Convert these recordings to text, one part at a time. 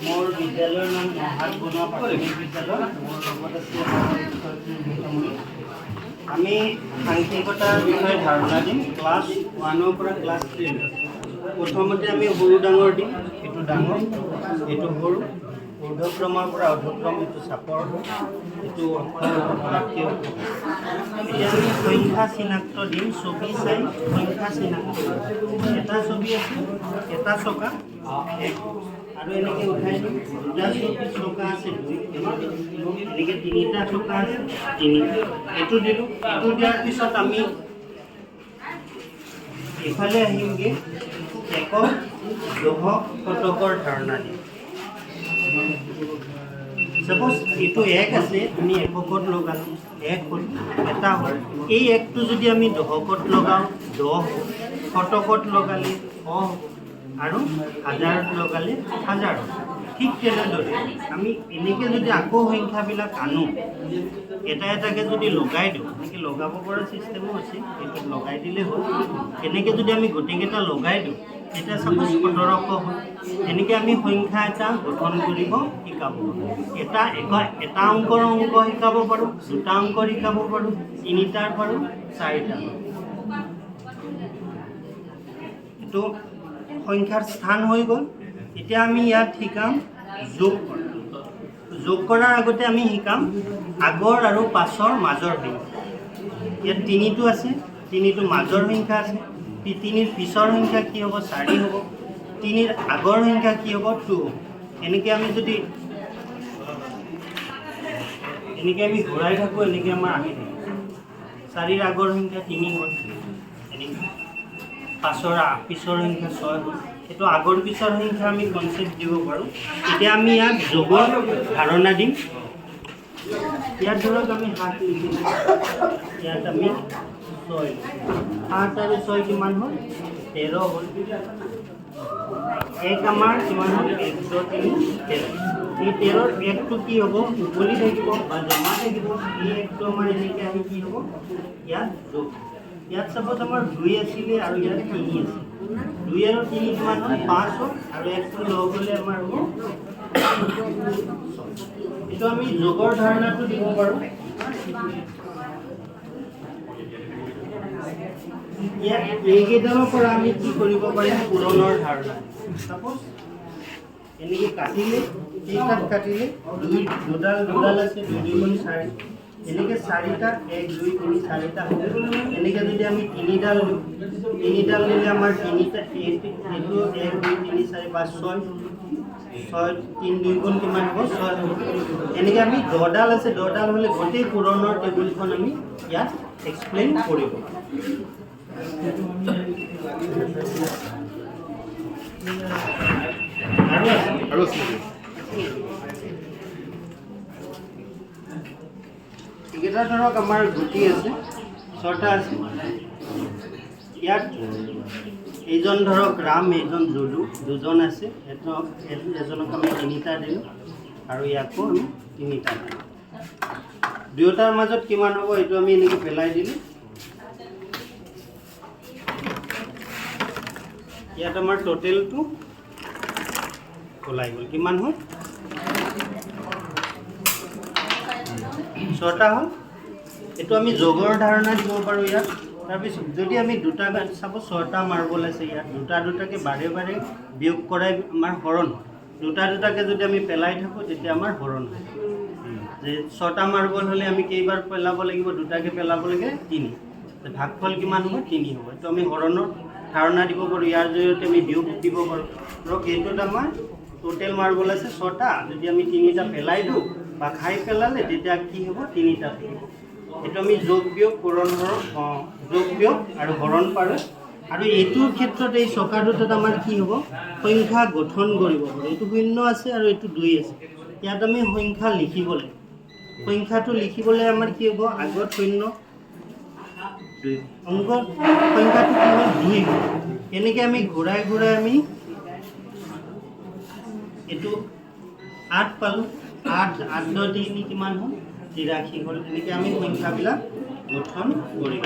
मोर विद्यालय नाम महात बनुआ प्राथमिक विद्यालय मोर লগত আছে আমি সাংখ্যিকতাৰ বিষয়ে ধাৰণা দিম ক্লাছ 1 পৰা ক্লাছ 3 প্ৰথমতে আমি সৰু ডাঙৰ দিম এটো ডাঙৰ এটো সৰু ঊৰ্ধ্বক্ৰমৰ পৰা অধক্ৰম এটো চাপৰ এটো বাক্য এতিয়া আমি সংখ্যা চিনাক্ত দিম ছবি চাই সংখ্যা চিনাক্ত এটা ছবি আছে এটা চকা আৰু এনেকে উঠাই দিম দুটা চকা আছে এনেকে তিনিটা চকা আছে তিনি এটো দিলো এটো দিয়াৰ পিছত আমি এফালে আহিমগে একক দশক শতকৰ ধাৰণা দিম सपोज এইটো এক আছে আমি এককত লগালো এক হল এটা হল এই একটো যদি আমি দশকত লগাও 10 শতকত লগালে 100 আৰু হাজাৰত লগালে 1000 ঠিক তেনেদৰে আমি এনেকে যদি আকৌ সংখ্যাবিলাক আনো এটা এটাকে যদি লগাই দিও এনেকে লগাব পৰা সিস্টেমো আছে এইটো লগাই দিলে হ'ল এনেকে যদি আমি গোটেইকেইটা লগাই দিও এটা সপোজ 1700 হয় এনেকে আমি সংখ্যা এটা গঠন কৰিব শিকাব এটা অংকৰ অংক শিকাব পাৰো দুটা অংক শিকাব পাৰো তিনিটাৰ পাৰো চাৰিটা তো সংখ্যাৰ স্থান হৈ গল এতিয়া আমি ইয়াত শিকাম যোগ কৰাৰ আগতে আমি শিকাম আগৰ আৰু পাছৰ মাজৰ সংখ্যা ইয়াত তিনিটো আছে তিনিটো মাজৰ সংখ্যা আছে তিনিৰ পিছৰ সংখ্যা কি হ'ব 4 হ'ব তিনিৰ আগৰ সংখ্যা কি হ'ব 2 এনেকে আমি যদি এনেকে আমি ঘূৰাই থাকো এনেকে আমাৰ আহি থাকে 4ৰ আগৰ সংখ্যা 3 হ'ল এনেকে পাছৰ পিছৰ সংখ্যা 6 হ'ল এটো আগৰ পিছৰ সংখ্যা আমি কনসেপ্ট দিব পাৰো এতিয়া আমি ইয়াত যোগৰ ধাৰণা দিম ইয়াত ধৰক আমি 7 লিখিম ইয়াত আমি 6 7 আৰু 6 কিমান হ'ল 13 হ'ল এক আমাৰ কিমান হ'ল 103 এই 13ৰ একটো কি হ'ব উকলি থাকিব বা জমা থাকিব এই একটো আমাৰ এনেকে আহি কি হ'ব ইয়াত যোগ ইয়াত সপোজ আমাৰ 2 আছিল আৰু ইয়াত 3 আছে 2 আৰু 3 কিমান হ'ল 5 হ'ল আৰু একটো লগ হ'লে আমাৰ হ'ব এটো আমি যোগৰ ধাৰণাটো দিব পাৰো ইয়াত এইকেইটাৰ পৰা আমি কি কৰিব পাৰিম পূৰণৰ ধাৰণা সপোজ এনেকে কাটিলে এইটাত কাটিলে দুডাল আছে 2 গুণ 4 এনেকে 4টা 1 2 3 4টা হ'ব এনেকে যদি আমি 3ডাল নিলে আমাৰ 3টা এটো 1 2 3 4 5 6 3 2 গুণ কিমান হ'ব 6 হ'ব এনেকে আমি 10ডাল আছে 10ডাল হলে গোটেই পূৰণৰ টেবুলখন আমি ইয়াত এক্সপ্লেইন কৰিব আৰু এটা ধৰক আমাৰ গুটি আছে 6টা আছে ইয়াত এইজন ধৰক ৰাম এইজন যদু দুজন আছে এজনক আমি 3টা দিলো আৰু ইয়াকো আমি 3টা দিলো দুয়োটাৰ মাজত কিমান হ'ব এইটো আমি এনেকৈ পেলাই দিলো ইয়াত আমাৰ টোটেলটো ওলাই গ'ল কিমান হ'ল 6টা হ'ল এটো আমি যোগৰ ধাৰণা দিব পাৰো ইয়াত তাৰ পিছত যদি আমি দুটা চাব 6টা মাৰ্বল আছে ইয়াত দুটাকে বাৰে বাৰে বিয়োগ কৰাই আমাৰ হৰণ হয় দুটাকে যদি আমি পেলাই থাকো তেতিয়া আমাৰ হৰণ হয় যে 6টা মাৰ্বল হলে আমি কেইবাৰ পেলাব লাগিব দুটাকে পেলাব লাগে 3 ভাগফল কিমান হ'ব 3 হ'ব তো আমি হৰণৰ ধাৰণা দিব পাৰো ইয়াৰ জৰিয়তে আমি বিয়োগ দিব পাৰো ধৰক এইটোত আমাৰ টোটেল মাৰ্বল আছে 6টা যদি আমি 3টা পেলাই দিও বা খাই পেলালে তেতিয়া কি হ'ব 3টা থাকিব এটো আমি যোগ বিয়োগ পূৰণ যোগ বিয়োগ আৰু হৰণ পাৰো আৰু এইটোৰ ক্ষেত্ৰত এই চকাটোত আমাৰ কি হ'ব সংখ্যা গঠন কৰিব পাৰো এইটো 0 আছে আৰু এইটো 2 আছে ইয়াত আমি সংখ্যা লিখিবলৈ সংখ্যাটো লিখিবলৈ আমাৰ কি হ'ব আগত 0 2 অংক সংখ্যাটো কি হ'ল 2 এনেকৈ আমি ঘূৰাই আমি এইটো 8 পালো 8 8 3 কিমান হ'ল 83 হ'ল এনেকৈ আমি সংখ্যাবিলাক গঠন কৰিম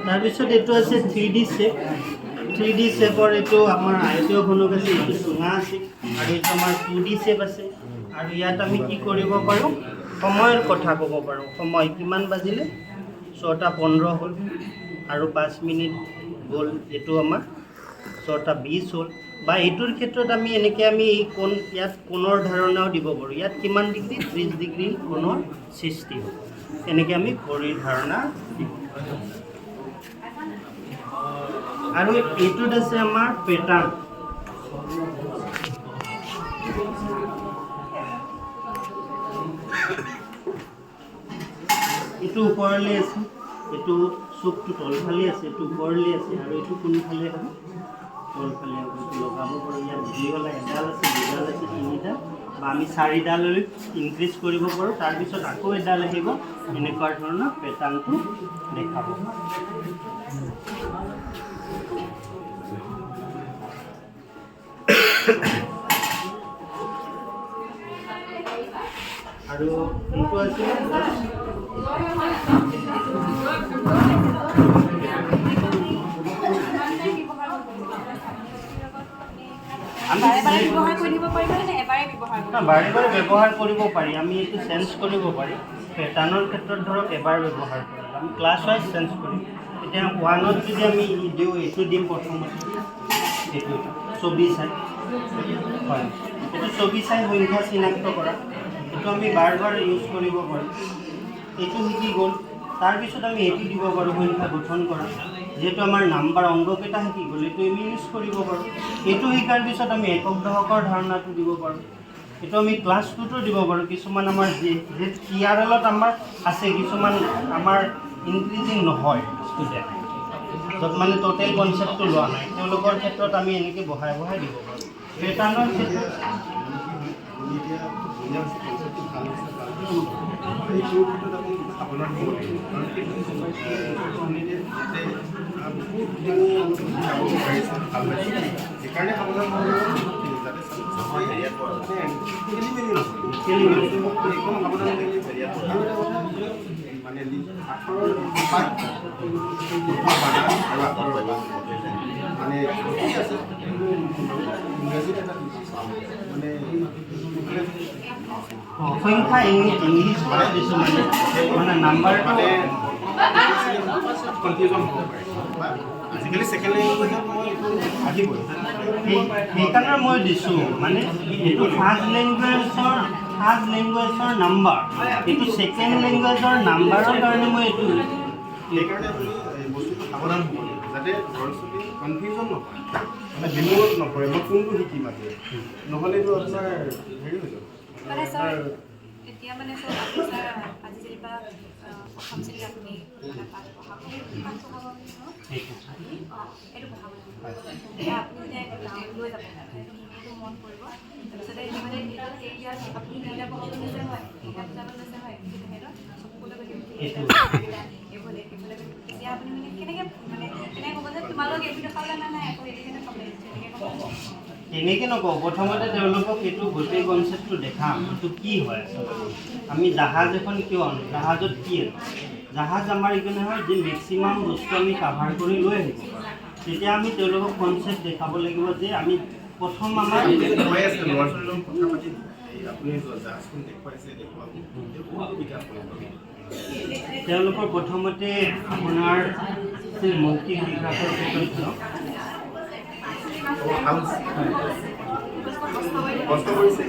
তাৰপিছত এইটো আছে 3D শেপ 3D শেপৰ এইটো আমাৰ আয়তীয় ঘনক আছে এইটো চুঙা আছে আৰু এইটো আমাৰ 2D শেপ আছে আৰু ইয়াত আমি কি কৰিব পাৰোঁ সময়ৰ কথা ক'ব পাৰোঁ সময় কিমান বাজিলে 6:15 হ'ল আৰু 5 মিনিট গ'ল এইটো আমাৰ 6:20 হ'ল বা এইটোৰ ক্ষেত্ৰত আমি এনেকৈ আমি এই কোণ ইয়াত কোণৰ ধাৰণাও দিব পাৰোঁ ইয়াত কিমান ডিগ্ৰী 30 ডিগ্ৰী কোণৰ সৃষ্টি হ'ব এনেকৈ আমি ঘড়ীৰ ধাৰণা দিব আৰু এইটোত আছে আমাৰ পেটাৰ্ণ এইটো ওপৰলৈ আছে এইটো চুকটো তলফালে আছে এইটো ওপৰলৈ আছে আৰু এইটো কোনফালে হ'ব তলফালে হ'ব এইটো লগাব পাৰোঁ ইয়াত যিবিলাক এডাল আছে দুডাল আছে তিনিটা বা আমি 4ডাললৈ ইনক্ৰিজ কৰিব পাৰোঁ তাৰপিছত আকৌ এডাল আহিব এনেকুৱা ধৰণৰ পেটাৰ্ণটো দেখাব আৰু এইটো আছে বাৰে বাৰে ব্যৱহাৰ কৰিব পাৰি আমি এইটো চেঞ্জ কৰিব পাৰি পেটাৰ্ণৰ ক্ষেত্ৰত ধৰক এবাৰ ব্যৱহাৰ কৰিম আমি ক্লাছ ৱাইজ চেঞ্জ কৰিম এতিয়া 1ত যদি আমি দিওঁ এইটো দিম প্ৰথমতে এইটো ছবি চাই হয় এইটো ছবি চাই সংখ্যা চিনাক্ত কৰা এইটো আমি বাৰ বাৰ ইউজ কৰিব পাৰোঁ এইটো শিকি গ'ল তাৰপিছত আমি এইটো দিব পাৰোঁ সংখ্যা গঠন কৰা যিহেতু আমাৰ নাম্বাৰ অংককেইটা শিকি গ'ল এইটো আমি ইউজ কৰিব পাৰোঁ এইটো শিকাৰ পিছত আমি একক দশকৰ ধাৰণাটো দিব পাৰোঁ এইটো আমি ক্লাছ 2টো দিব পাৰোঁ কিছুমান আমাৰ TRLত আমাৰ আছে কিছুমান আমাৰ ইনক্ৰিজিং নহয় ষ্টুডেণ্ট য'ত মানে টোটেল কনচেপ্টটো লোৱা নাই তেওঁলোকৰ ক্ষেত্ৰত আমি এনেকৈ বঢ়াই বঢ়াই দিব পাৰোঁ পেটাৰ্ণৰ ক্ষেত্ৰত সংখ্যা ইংলিছ কৰা দিছোঁ মানে নাম্বাৰটো কনফিউজন হ'ব পাৰে আজিকালি ছেকেণ্ড লেংগুৱেজত মই আহিবই সেইকাৰণে মই দিছোঁ মানে এইটো ফাৰ্ষ্ট লেংগুৱেজৰ নাম্বাৰ এইটো ছেকেণ্ড লেংগুৱেজৰ নাম্বাৰৰ কাৰণে মই এইটো সেইকাৰণে আপুনি বস্তুটো সাৱধান হ'ব লাগিব যাতে ল'ৰা ছোৱালী কনফিউজন নহয় মানে বিমোৰত নপৰে মই কোনটো শিকিম নহ'লেতো আপোনাৰ হেৰি হৈ যাব এতিয়া মানে চব আপুনি ছাৰ আজি যেনিবা প্ৰথম শ্ৰেণীত আপুনি পাঠ পঢ়াব এইটো পঢ়াব এতিয়া আপুনি যেতিয়া লৈ যাব সেইটো মন কৰিব তাৰপিছতে মানে ইয়াত আপুনি কেইটা পঢ়াব লৈছে হয় কেইটা বুজাব লৈছে হয় কিন্তু সিহঁতক চকুলৈ এইফালে এতিয়া আপুনি মানে কেনেকৈ ক'ব যে তোমালোক এইটো খাবলৈ নাই আকৌ এইটো খাবলৈ তেনেকৈ ক'ব তেনেকৈ নকওঁ প্ৰথমতে তেওঁলোকক এইটো গোটেই কনচেপ্টটো দেখাম এইটো কি হয় আমি জাহাজ এখন কিয় আনো জাহাজত কি আনো জাহাজ আমাৰ এইকাৰণে হয় যে মেক্সিমাম বস্তু আমি কাভাৰ কৰি লৈ আহিব পাৰোঁ তেতিয়া আমি তেওঁলোকক কনচেপ্ট দেখাব লাগিব যে আমি প্ৰথম আমাৰ তেওঁলোকৰ প্ৰথমতে আপোনাৰ মৌখিক বিকাশৰ ক্ষেত্ৰত কষ্ট কৰিছে